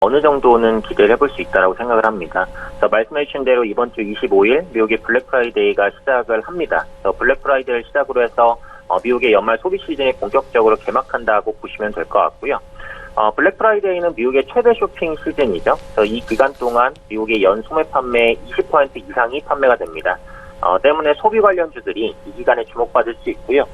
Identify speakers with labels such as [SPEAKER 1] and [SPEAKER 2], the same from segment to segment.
[SPEAKER 1] 어느 정도는 기대를 해볼 수 있다고 생각을 합니다. 그래서 말씀해주신 대로 이번 주 25일 미국의 블랙 프라이데이가 시작을 합니다. 그래서 블랙 프라이데이를 시작으로 해서 미국의 연말 소비 시즌이 본격적으로 개막한다고 보시면 될 것 같고요. 블랙 프라이데이는 미국의 최대 쇼핑 시즌이죠. 그래서 이 기간 동안 미국의 연 소매 판매 20% 이상이 판매가 됩니다. 때문에 소비 관련주들이 이 기간에 주목받을 수 있고요.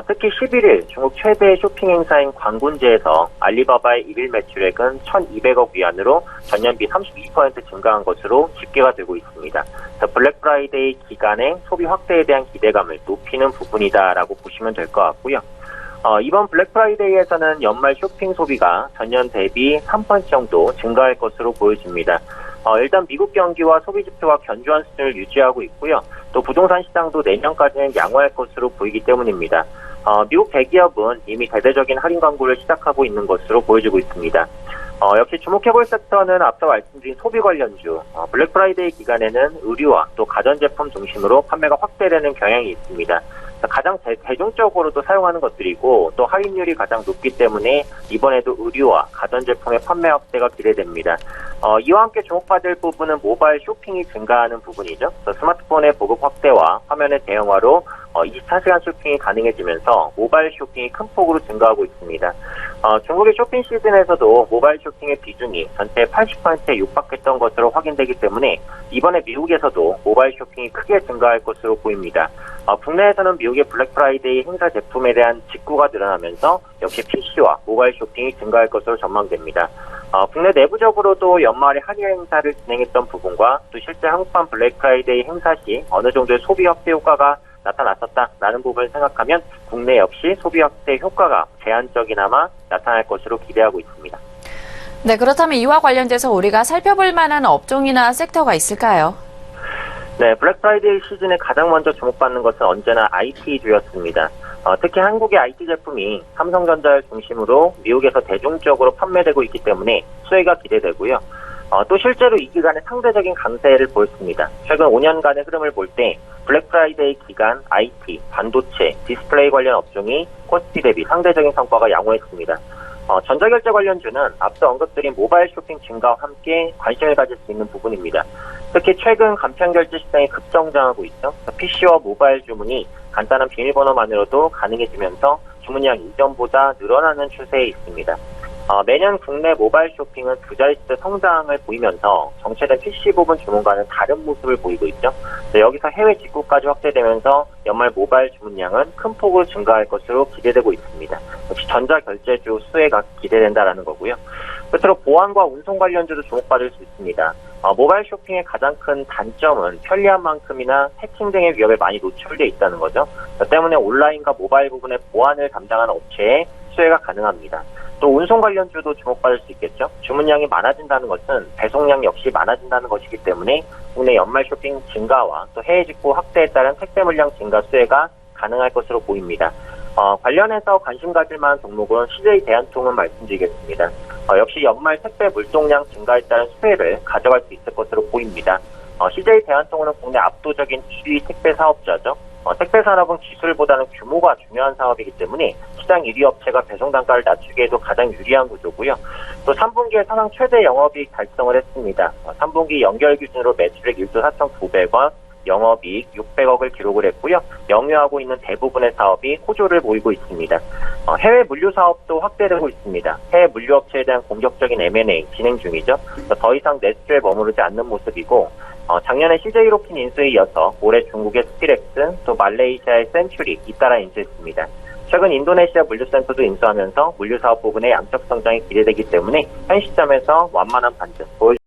[SPEAKER 1] 특히 11일 중국 최대 쇼핑 행사인 광군제에서 알리바바의 1일 매출액은 1,200억 위안으로 전년비 32% 증가한 것으로 집계가 되고 있습니다. 블랙 프라이데이 기간의 소비 확대에 대한 기대감을 높이는 부분이다라고 보시면 될 것 같고요. 이번 블랙 프라이데이에서는 연말 쇼핑 소비가 전년 대비 3% 정도 증가할 것으로 보여집니다. 일단 미국 경기와 소비 지표가 견조한 수준을 유지하고 있고요. 또 부동산 시장도 내년까지는 양호할 것으로 보이기 때문입니다. 미국 대기업은 이미 대대적인 할인 광고를 시작하고 있는 것으로 보여지고 있습니다. 역시 주목해볼 섹터는 앞서 말씀드린 소비 관련주, 블랙 프라이데이 기간에는 의류와 또 가전제품 중심으로 판매가 확대되는 경향이 있습니다. 가장 대중적으로도 사용하는 것들이고 또 할인율이 가장 높기 때문에 이번에도 의류와 가전제품의 판매 확대가 기대됩니다. 이와 함께 주목받을 부분은 모바일 쇼핑이 증가하는 부분이죠. 스마트폰의 보급 확대와 화면의 대형화로 24시간 쇼핑이 가능해지면서 모바일 쇼핑이 큰 폭으로 증가하고 있습니다. 중국의 쇼핑 시즌에서도 모바일 쇼핑의 비중이 전체의 80%에 육박했던 것으로 확인되기 때문에 이번에 미국에서도 모바일 쇼핑이 크게 증가할 것으로 보입니다. 국내에서는 미국의 블랙 프라이데이 행사 제품에 대한 직구가 늘어나면서 역시 PC와 모바일 쇼핑이 증가할 것으로 전망됩니다. 국내 내부적으로도 연말에 한일 행사를 진행했던 부분과 또 실제 한국판 블랙 프라이데이 행사 시 어느 정도의 소비 확대 효과가 나타났었다라는 부분을 생각하면 국내 역시 소비 확대 효과가 제한적이나마 나타날 것으로 기대하고 있습니다.
[SPEAKER 2] 네, 그렇다면 이와 관련돼서 우리가 살펴볼 만한 업종이나 섹터가 있을까요?
[SPEAKER 1] 네, 블랙 프라이데이 시즌에 가장 먼저 주목받는 것은 언제나 IT주였습니다. 특히 한국의 IT 제품이 삼성전자를 중심으로 미국에서 대중적으로 판매되고 있기 때문에 수혜가 기대되고요. 또 실제로 이 기간에 상대적인 강세를 보였습니다. 최근 5년간의 흐름을 볼 때 블랙 프라이데이 기간 IT, 반도체, 디스플레이 관련 업종이 코스피 대비 상대적인 성과가 양호했습니다. 전자결제 관련주는 앞서 언급드린 모바일 쇼핑 증가와 함께 관심을 가질 수 있는 부분입니다. 특히 최근 간편결제 시장이 급성장하고 있죠. PC와 모바일 주문이 간단한 비밀번호만으로도 가능해지면서 주문량이 이전보다 늘어나는 추세에 있습니다. 매년 국내 모바일 쇼핑은 두 자릿수 성장을 보이면서 정체된 PC 부분 주문과는 다른 모습을 보이고 있죠. 여기서 해외 직구까지 확대되면서 연말 모바일 주문량은 큰 폭으로 증가할 것으로 기대되고 있습니다. 역시 전자결제주 수혜가 기대된다라는 거고요. 끝으로 보안과 운송 관련주도 주목받을 수 있습니다. 모바일 쇼핑의 가장 큰 단점은 편리한 만큼이나 해킹 등의 위협에 많이 노출되어 있다는 거죠. 때문에 온라인과 모바일 부분의 보안을 담당하는 업체에 수혜가 가능합니다. 또 운송 관련주도 주목받을 수 있겠죠. 주문량이 많아진다는 것은 배송량 역시 많아진다는 것이기 때문에 국내 연말 쇼핑 증가와 또 해외 직구 확대에 따른 택배 물량 증가 수혜가 가능할 것으로 보입니다. 관련해서 관심 가질 만한 종목은 CJ 대한통운 말씀드리겠습니다. 역시 연말 택배 물동량 증가에 따른 수혜를 가져갈 수 있을 것으로 보입니다. CJ 대한통운은 국내 압도적인 1위 택배 사업자죠. 택배 산업은 기술보다는 규모가 중요한 사업이기 때문에 시장 1위 업체가 배송 단가를 낮추기에도 가장 유리한 구조고요. 또 3분기에 사상 최대 영업이익 달성을 했습니다. 3분기 연결 기준으로 매출액 1조 4,900원, 영업이익 600억을 기록을 했고요. 영유하고 있는 대부분의 사업이 호조를 보이고 있습니다. 해외 물류 사업도 확대되고 있습니다. 해외 물류 업체에 대한 공격적인 M&A 진행 중이죠. 더 이상 내수주에 머무르지 않는 모습이고 작년에 CJ 로킨 인수에 이어서 올해 중국의 스피렉스, 또 말레이시아의 센츄리 잇따라 인수했습니다. 최근 인도네시아 물류센터도 인수하면서 물류 사업 부분의 양적 성장이 기대되기 때문에 현 시점에서 완만한 반등 보여줍니다.